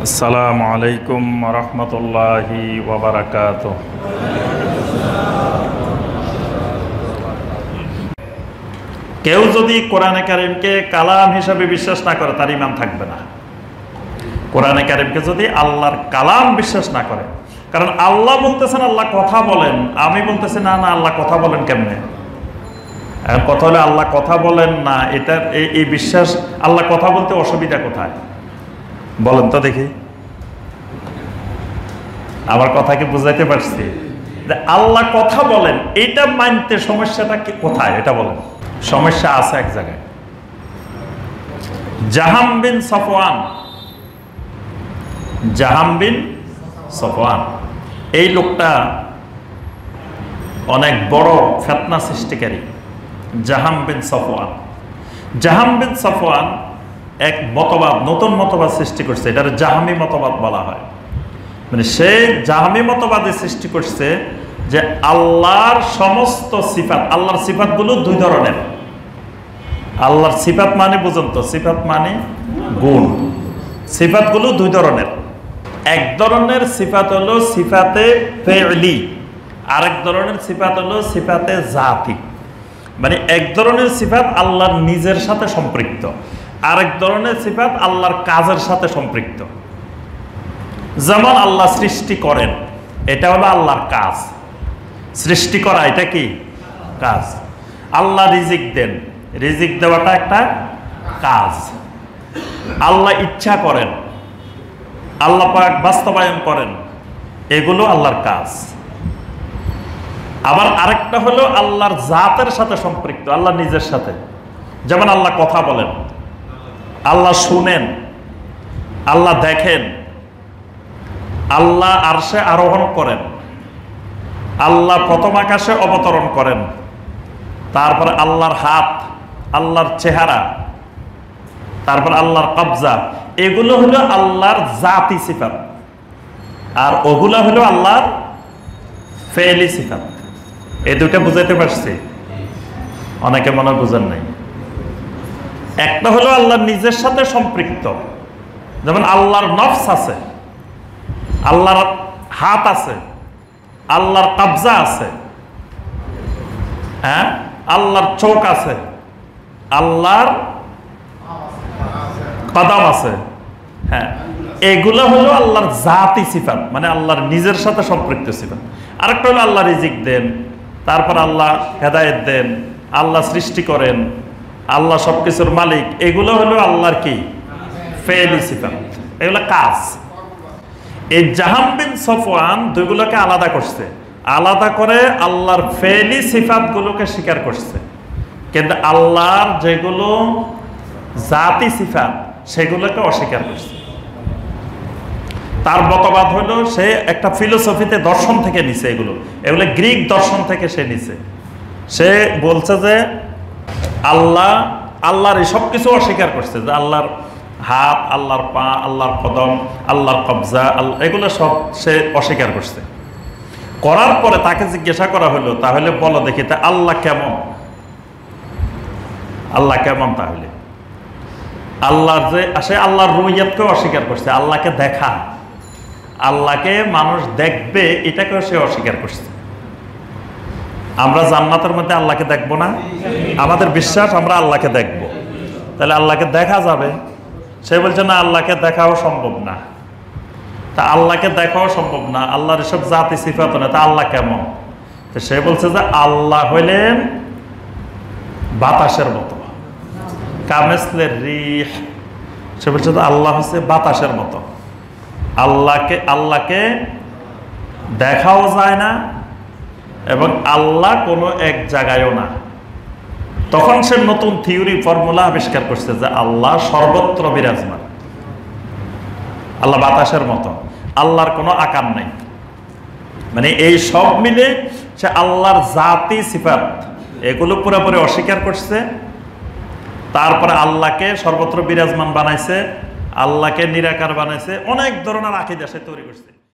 আসসালামু আলাইকুম রহমতুল্লাহি ওয়া বারাকাতুহু। কেউ যদি কোরআনে কারিমকে কালাম হিসাবে বিশ্বাস না করে তার ঈমান থাকবে না। কোরআনে কারিমকে যদি আল্লাহর কালাম বিশ্বাস না করে, কারণ আল্লাহ বলতেছেন আল্লাহ কথা বলেন, আমি বলতেছি না না আল্লাহ কথা বলেন কেমনে। কথা হলে আল্লাহ কথা বলেন না, এটা এই বিশ্বাস, আল্লাহ কথা বলতে অসুবিধা কোথায় বলেন তো দেখি। আমার কথা কি বুঝাইতে পারছি? যে আল্লাহ কথা বলেন এটা মানতে সমস্যাটা কি কোথায় এটা বলেন। সমস্যা আছে এক জায়গায়। জাহাম বিন সফওয়ান এই লোকটা অনেক বড় ফিতনা সৃষ্টিকারী। জাহাম বিন সফওয়ান এক মতবাদ, নতুন মতবাদ সৃষ্টি করছে, এটার জাহামি মতবাদ বলা হয়। মানে সে জাহামি মতবাদে সৃষ্টি করছে যে আল্লাহর সমস্ত সিফাত, আল্লাহর সিফাতগুলো দুই ধরনের। আল্লাহর সিফাত মানে বুঝুন তো, সিফাত মানে গুণ। সিফাতগুলো দুই ধরনের। এক ধরনের সিফাত হলো সিফাতে ফেইলি, আরেক ধরনের সিফাত হলো সিফাতে জাতি। মানে এক ধরনের সিফাত আল্লাহর নিজের সাথে সম্পৃক্ত, আরেক ধরনের সিফাত আল্লাহর কাজের সাথে সম্পৃক্ত। যেমন আল্লাহ সৃষ্টি করেন, এটা হলো আল্লাহর কাজ। সৃষ্টি করা এটা কি কাজ। আল্লাহ রিজিক দেন, রিজিক দেওয়াটা একটা কাজ। আল্লাহ ইচ্ছা করেন, আল্লাহ পাক বাস্তবায়ন করেন, এগুলো আল্লাহর কাজ। আবার আরেকটা হলো আল্লাহর জাতের সাথে সম্পৃক্ত, আল্লাহ নিজের সাথে। যেমন আল্লাহ কথা বলেন, আল্লাহ শুনেন, আল্লাহ দেখেন, আল্লাহ আরশে আরোহণ করেন, আল্লাহ প্রথম আকাশে অবতরণ করেন, তারপরে আল্লাহর হাত, আল্লাহর চেহারা, তারপর আল্লাহর কবজা, এগুলো হলো আল্লাহর জাতি সিফাত। আর ওগুলো হলো আল্লাহর ফেইলি সিফাত। এই দুটো বুঝাইতে পারছি? অনেকে মনে বুঝেন নাই। একটা হলো আল্লাহর নিজের সাথে সম্পৃক্ত, যেমন আল্লাহর নফস আছে, আল্লাহর হাত আছে, আল্লাহর কবজা আছে, হ্যাঁ, আল্লাহর চোখ আছে, আল্লাহর কদম আছে, হ্যাঁ, এগুলো হলো আল্লাহর জাতি সিফাত, মানে আল্লাহর নিজের সাথে সম্পৃক্ত সিফাত। আরেকটা হলো আল্লাহ রিজিক দেন, তারপর আল্লাহ হেদায়েত দেন, আল্লাহ সৃষ্টি করেন, আল্লাহ সবকিছুর মালিক, এগুলো হলো আল্লাহর কি ফেইলি সিফাত, এগুলো কাজ। এই জাহাম বিন সফওয়ান দুইগুলোকে আলাদা করছে, আলাদা করে আল্লাহর ফেইলি সিফাত গুলোকে স্বীকার করছে, কিন্তু আল্লাহর যেগুলো জাতি সিফাত সেগুলোকে অস্বীকার করছে। তার মতবাদ হলো সে একটা ফিলোসফিতে, দর্শন থেকে নিছে, এগুলো গ্রিক দর্শন থেকে সে নিছে। সে বলছে যে আল্লাহর এই সব কিছু অস্বীকার করছে, যে আল্লাহর হাত, আল্লাহর পা, আল্লাহর কদম, আল্লাহর কবজা, এগুলো সব সে অস্বীকার করছে। করার পরে তাকে জিজ্ঞাসা করা হলো, তাহলে বলো দেখি তা আল্লাহ কেমন? আল্লাহ কেমন? তাহলে আল্লাহর যে আসে, আল্লাহর রুইয়াতকেও অস্বীকার করছে, আল্লাহকে দেখা, আল্লাহকে মানুষ দেখবে এটাকেও সে অস্বীকার করছে। আমরা জান্নাতের মধ্যে আল্লাহকে দেখবো না? আমাদের বিশ্বাস আমরা আল্লাহকে দেখবো, তাহলে আল্লাহকে দেখা যাবে। সে বলছে না, আল্লাহকে দেখাও সম্ভব না। তা আল্লাহকে দেখাও সম্ভব না, আল্লাহর এসব জাতি সিফাত না, তা আল্লাহ কেমন? তো সে বলছে যে আল্লাহ হইলেন বাতাসের মতো, কামেসলে রিহ। সে বলছে যে আল্লাহ হচ্ছে বাতাসের মতো। আল্লাহকে দেখাও যায় না, এবং আল্লাহ কোনো এক জায়গায়ও না। তখন সে নতুন থিওরি, ফর্মুলা আবিষ্কার করছে যে আল্লাহ সর্বত্র বিরাজমান, আল্লাহ বাতাসের মতো, আল্লাহর কোনো আকার নাই। মানে এই সব মিলে সে আল্লাহর জাতি সিফাত এগুলো পুরোপুরি অস্বীকার করছে। তারপরে আল্লাহকে সর্বত্র বিরাজমান বানাইছে, আল্লাহকে নিরাকার বানাইছে, অনেক ধরনের আকীদা সে তৈরি করছে।